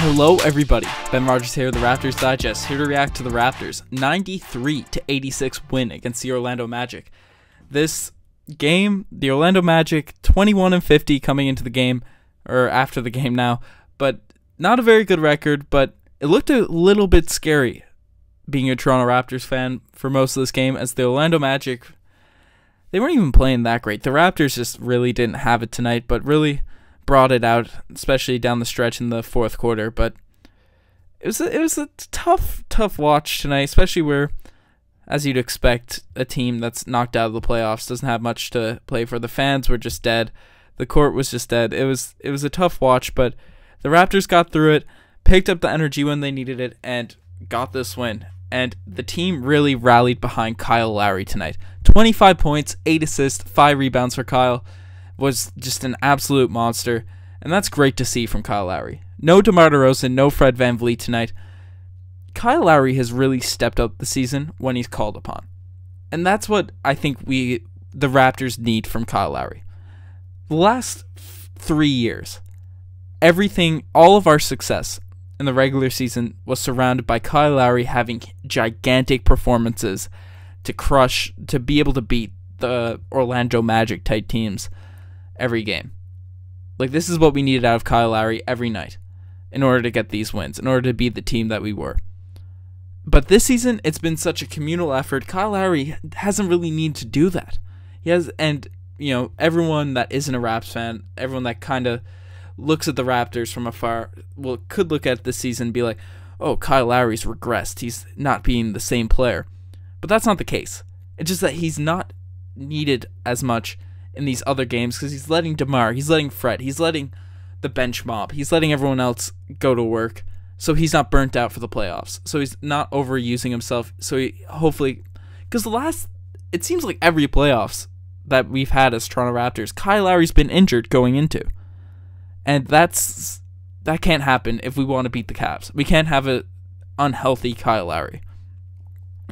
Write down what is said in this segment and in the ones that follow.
Hello everybody, Ben Rogers here, the Raptors Digest, here to react to the Raptors' 93-86 win against the Orlando Magic. This game, the Orlando Magic, 21-50 coming into the game, or after the game now, but not a very good record, but it looked a little bit scary being a Toronto Raptors fan for most of this game, as the Orlando Magic, they weren't even playing that great. The Raptors just really didn't have it tonight, but really brought it out, especially down the stretch in the fourth quarter. But it was a tough watch tonight, especially where, as you'd expect, a team that's knocked out of the playoffs doesn't have much to play for. The fans were just dead. The court was just dead. It was a tough watch, but the Raptors got through it, picked up the energy when they needed it, and got this win. And the team really rallied behind Kyle Lowry tonight. 25 points, 8 assists, 5 rebounds for Kyle. Was just an absolute monster, and that's great to see from Kyle Lowry. No DeMar DeRozan, no Fred VanVleet tonight. Kyle Lowry has really stepped up the season when he's called upon, and that's what I think the Raptors need from Kyle Lowry. The last 3 years, all of our success in the regular season was surrounded by Kyle Lowry having gigantic performances to be able to beat the Orlando Magic type teams every game. Like, this is what we needed out of Kyle Lowry every night in order to get these wins, in order to be the team that we were. But this season, it's been such a communal effort. Kyle Lowry hasn't really needed to do that. And everyone that isn't a Raps fan, everyone that kind of looks at the Raptors from afar, could look at this season and be like, oh, Kyle Lowry's regressed. He's not being the same player. But that's not the case. It's just that he's not needed as much in these other games because he's letting DeMar, he's letting Fred, he's letting the bench mob, he's letting everyone else go to work, so he's not burnt out for the playoffs, so he's not overusing himself, so he hopefully, because it seems like every playoffs that we've had as Toronto Raptors, Kyle Lowry's been injured going into, and that can't happen if we want to beat the Cavs. We can't have an unhealthy Kyle Lowry.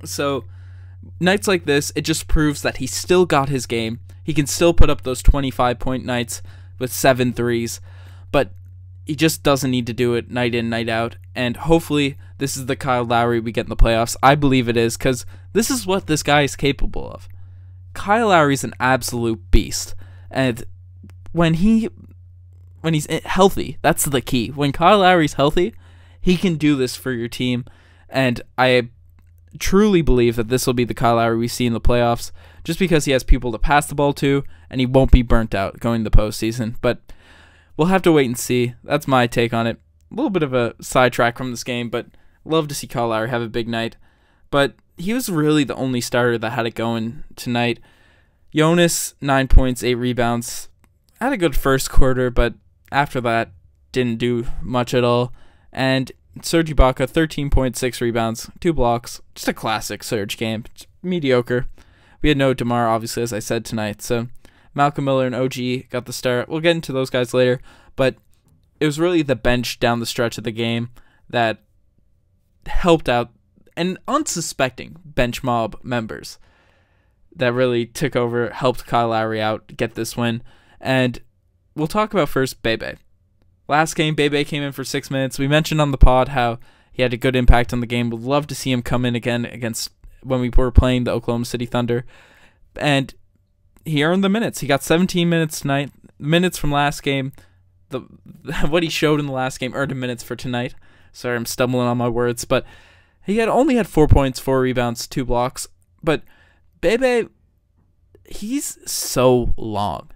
So nights like this, it just proves that he's still got his game. He can still put up those 25-point nights with 7 threes, but he just doesn't need to do it night in, night out. And hopefully this is the Kyle Lowry we get in the playoffs. I believe it is, because this is what this guy is capable of. Kyle Lowry's an absolute beast. And when he's healthy, that's the key. When Kyle Lowry's healthy, he can do this for your team. And I truly believe that this will be the Kyle Lowry we see in the playoffs, just because he has people to pass the ball to, and he won't be burnt out going to the postseason. But we'll have to wait and see. That's my take on it. A little bit of a sidetrack from this game, but love to see Kyle Lowry have a big night. But he was really the only starter that had it going tonight. Jonas, 9 points, 8 rebounds. Had a good first quarter, but after that, didn't do much at all. And Serge Ibaka, 13.6 rebounds, 2 blocks. Just a classic Serge game. Just mediocre. We had no DeMar, obviously, as I said tonight. So Malcolm Miller and OG got the start. We'll get into those guys later. But it was really the bench down the stretch of the game that helped out, and unsuspecting bench mob members that really took over, helped Kyle Lowry out, get this win. And we'll talk about first Bebe. Last game, Bebe came in for 6 minutes. We mentioned on the pod how he had a good impact on the game. Would love to see him come in again against when we were playing the Oklahoma City Thunder. And he earned the minutes. He got 17 minutes tonight. Minutes from last game. What he showed in the last game earned him minutes for tonight. Sorry, I'm stumbling on my words. But he only had 4 points, 4 rebounds, 2 blocks. But Bebe, he's so long.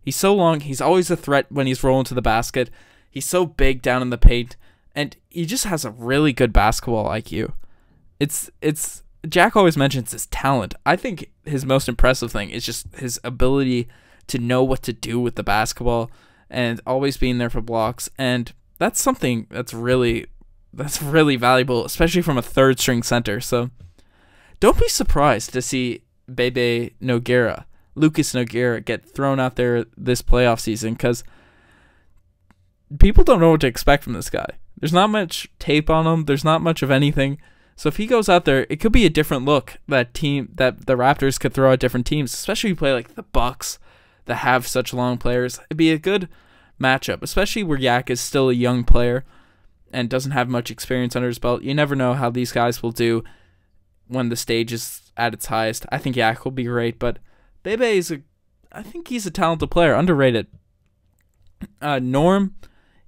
He's so long. He's always a threat when he's rolling to the basket. He's so big down in the paint, and he just has a really good basketball IQ. It's Jack always mentions his talent. I think his most impressive thing is just his ability to know what to do with the basketball and always being there for blocks. And that's something that's really valuable, especially from a third string center. So don't be surprised to see Lucas Nogueira get thrown out there this playoff season, because people don't know what to expect from this guy. There's not much tape on him. There's not much of anything. So if he goes out there, it could be a different look that the Raptors could throw at different teams, especially if you play like the Bucks that have such long players. It'd be a good matchup, especially where Yak is still a young player and doesn't have much experience under his belt. You never know how these guys will do when the stage is at its highest. I think Yak will be great, but Bebe I think he's a talented player, underrated. Norm,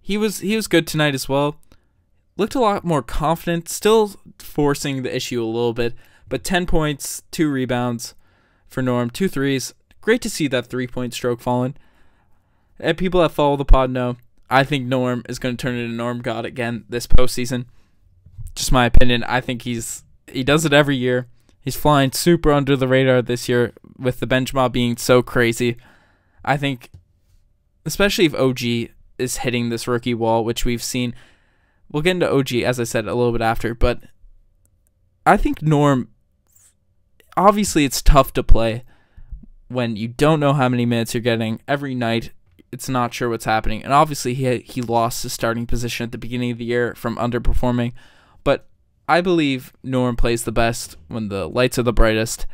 he was good tonight as well. Looked a lot more confident, still forcing the issue a little bit, but 10 points, 2 rebounds for Norm, 2 threes. Great to see that 3-point stroke falling. And people that follow the pod know, I think Norm is going to turn into Norm God again this postseason. Just my opinion. I think he does it every year. He's flying super under the radar this year with the bench mob being so crazy. I think, especially if OG is hitting this rookie wall, which we've seen. We'll get into OG, as I said, a little bit after, but I think Norm, obviously it's tough to play when you don't know how many minutes you're getting every night. It's not sure what's happening, and obviously he lost his starting position at the beginning of the year from underperforming, but I believe Norm plays the best when the lights are the brightest,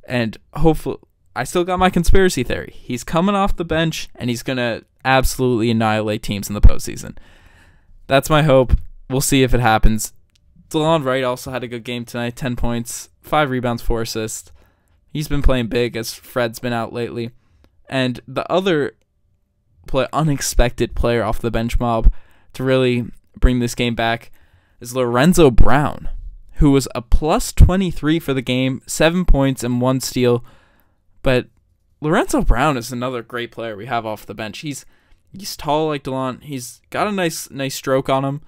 and hopefully, I still got my conspiracy theory. He's coming off the bench, and he's going to absolutely annihilate teams in the postseason. That's my hope. We'll see if it happens. DeLon Wright also had a good game tonight, 10 points, 5 rebounds, 4 assists. He's been playing big as Fred's been out lately. And the other unexpected player off the bench mob to really bring this game back is Lorenzo Brown, who was a plus 23 for the game, 7 points and 1 steal. But Lorenzo Brown is another great player we have off the bench. He's tall like DeLon. He's got a nice stroke on him.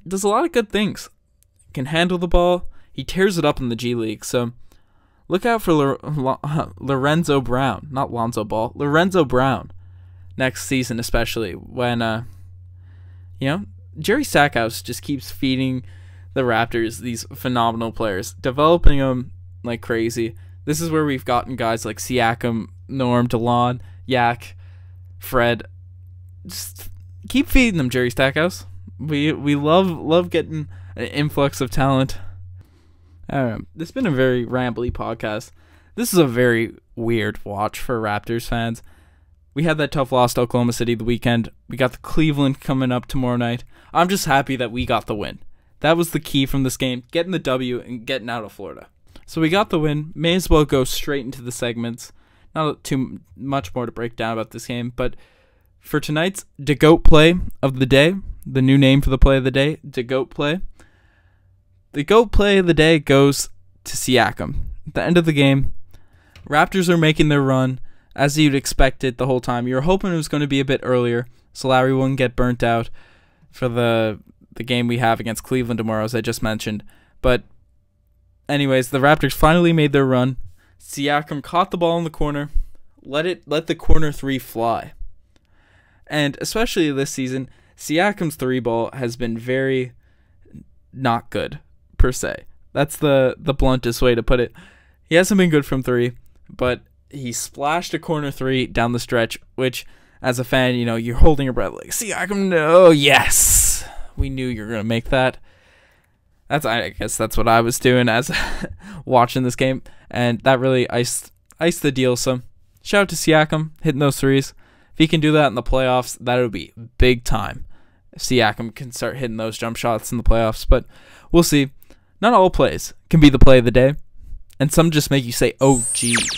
Does a lot of good things. Can handle the ball. He tears it up in the G League. So look out for Lorenzo Brown. Not Lonzo Ball. Lorenzo Brown. Next season especially. When, Jerry Stackhouse just keeps feeding the Raptors these phenomenal players. Developing them like crazy. This is where we've gotten guys like Siakam, Norm, DeLon, Yak, Fred. Just keep feeding them, Jerry Stackhouse. We love getting an influx of talent. I don't know. This has been a very rambly podcast. This is a very weird watch for Raptors fans. We had that tough loss to Oklahoma City the weekend. We got the Cleveland coming up tomorrow night. I'm just happy that we got the win. That was the key from this game, getting the W and getting out of Florida. So we got the win. May as well go straight into the segments. Not too much more to break down about this game, but for tonight's DeGoat play of the day, the new name for the play of the day, DeGoat play. The GOAT play of the day goes to Siakam. At the end of the game, Raptors are making their run as you'd expect it the whole time. You were hoping it was going to be a bit earlier so Lowry wouldn't get burnt out for the game we have against Cleveland tomorrow, as I just mentioned. But anyways, the Raptors finally made their run. Siakam caught the ball in the corner, let the corner 3 fly. And especially this season, Siakam's 3 ball has been very not good, per se. That's the bluntest way to put it. He hasn't been good from 3, but he splashed a corner 3 down the stretch, which, as a fan, you're holding your breath like, Siakam, no, yes! We knew you were going to make that. I guess that's what I was doing as watching this game, and that really iced the deal. So shout out to Siakam hitting those 3s. If he can do that in the playoffs, that would be big time. If Siakam can start hitting those jump shots in the playoffs, but we'll see. Not all plays can be the play of the day, and some just make you say, "Oh, geez."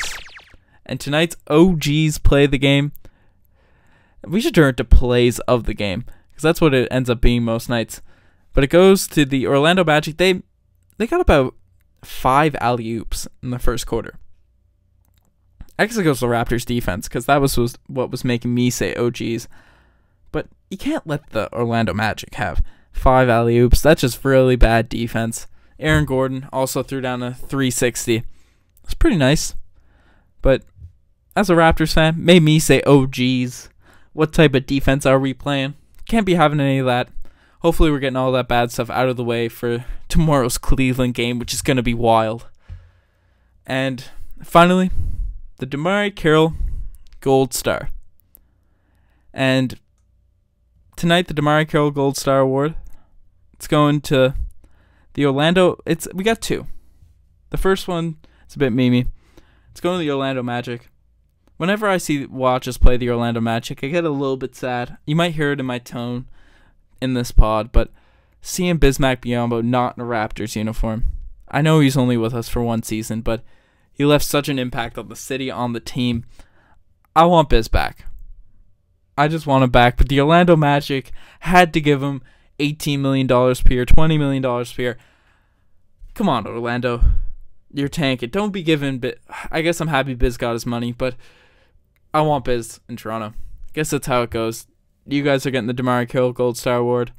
And tonight's OG's play of the game, we should turn it to plays of the game, because that's what it ends up being most nights. But it goes to the Orlando Magic. They got about 5 alley-oops in the first quarter. I guess it goes to the Raptors defense, because that was what was making me say, oh geez. But you can't let the Orlando Magic have 5 alley-oops. That's just really bad defense. Aaron Gordon also threw down a 360. It's pretty nice. But as a Raptors fan, made me say, oh geez. What type of defense are we playing? Can't be having any of that. Hopefully we're getting all that bad stuff out of the way for tomorrow's Cleveland game, which is going to be wild. And finally, the DeMarre Carroll Gold Star. And tonight, the DeMarre Carroll Gold Star Award, it's going to the Orlando. We got 2. The first one, it's a bit memey. It's going to the Orlando Magic. Whenever I see watch us play the Orlando Magic, I get a little bit sad. You might hear it in my tone. in this pod, but seeing Bismack Biyombo not in a Raptors uniform. I know he's only with us for one season, but he left such an impact on the city, on the team. I want Biz back. I just want him back, but the Orlando Magic had to give him $18 million per year, $20 million per year. Come on, Orlando. You're tanking. Don't be giving I guess I'm happy Biz got his money, but I want Biz in Toronto. Guess that's how it goes. You guys are getting the DeMario Carroll Gold Star Award.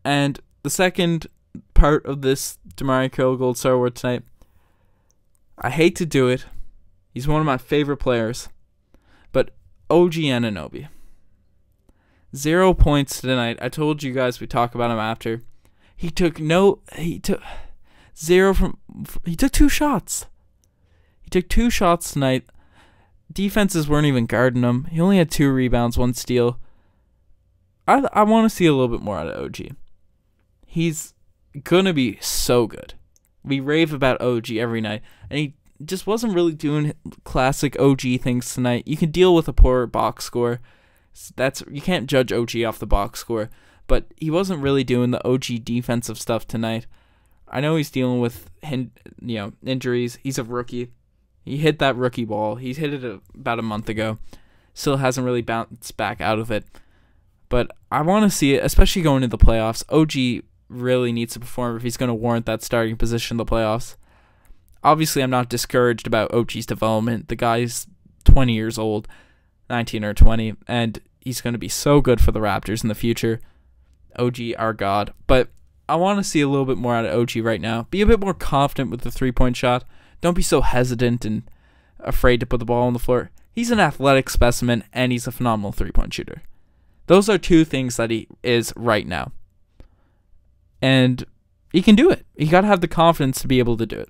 And the second part of this DeMario Carroll Gold Star Award tonight, I hate to do it. He's one of my favorite players. But OG Anunoby. 0 points tonight. I told you guys we talk about him after. He took 2 shots. He took 2 shots tonight. Defenses weren't even guarding him. He only had 2 rebounds, 1 steal. I want to see a little bit more out of OG. He's going to be so good. We rave about OG every night, and he just wasn't really doing classic OG things tonight. You can deal with a poor box score. You can't judge OG off the box score, but he wasn't really doing the OG defensive stuff tonight. I know he's dealing with injuries. He's a rookie. He hit that rookie ball. He hit it about a month ago. Still hasn't really bounced back out of it. But I want to see it, especially going into the playoffs. OG really needs to perform if he's going to warrant that starting position in the playoffs. Obviously, I'm not discouraged about OG's development. The guy's 20 years old, 19 or 20, and he's going to be so good for the Raptors in the future. OG, our god. But I want to see a little bit more out of OG right now. Be a bit more confident with the three-point shot. Don't be so hesitant and afraid to put the ball on the floor. He's an athletic specimen, and he's a phenomenal three-point shooter. Those are 2 things that he is right now. And he can do it. You got to have the confidence to be able to do it.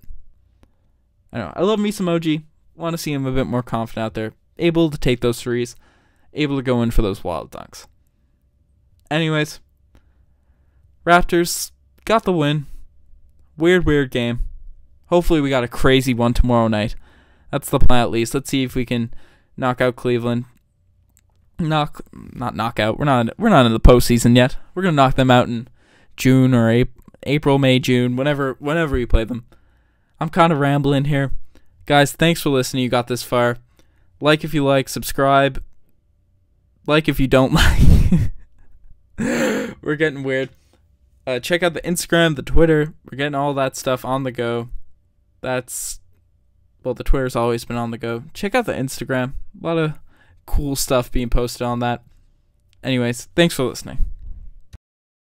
I don't know. I love me some OG. Want to see him a bit more confident out there. Able to take those threes. Able to go in for those wild dunks. Anyways. Raptors got the win. Weird game. Hopefully we got a crazy one tomorrow night. That's the plan at least. Let's see if we can knock out Cleveland. Not knock out. We're not in the postseason yet. We're gonna knock them out in June or April, May, June, whenever we play them. I'm kind of rambling here. Guys, thanks for listening. You got this far. Like if you like, subscribe. Like if you don't like. We're getting weird. Check out the Instagram, the Twitter. We're getting all that stuff on the go. The Twitter's always been on the go. Check out the Instagram. A lot of cool stuff being posted on that. Anyways, thanks for listening.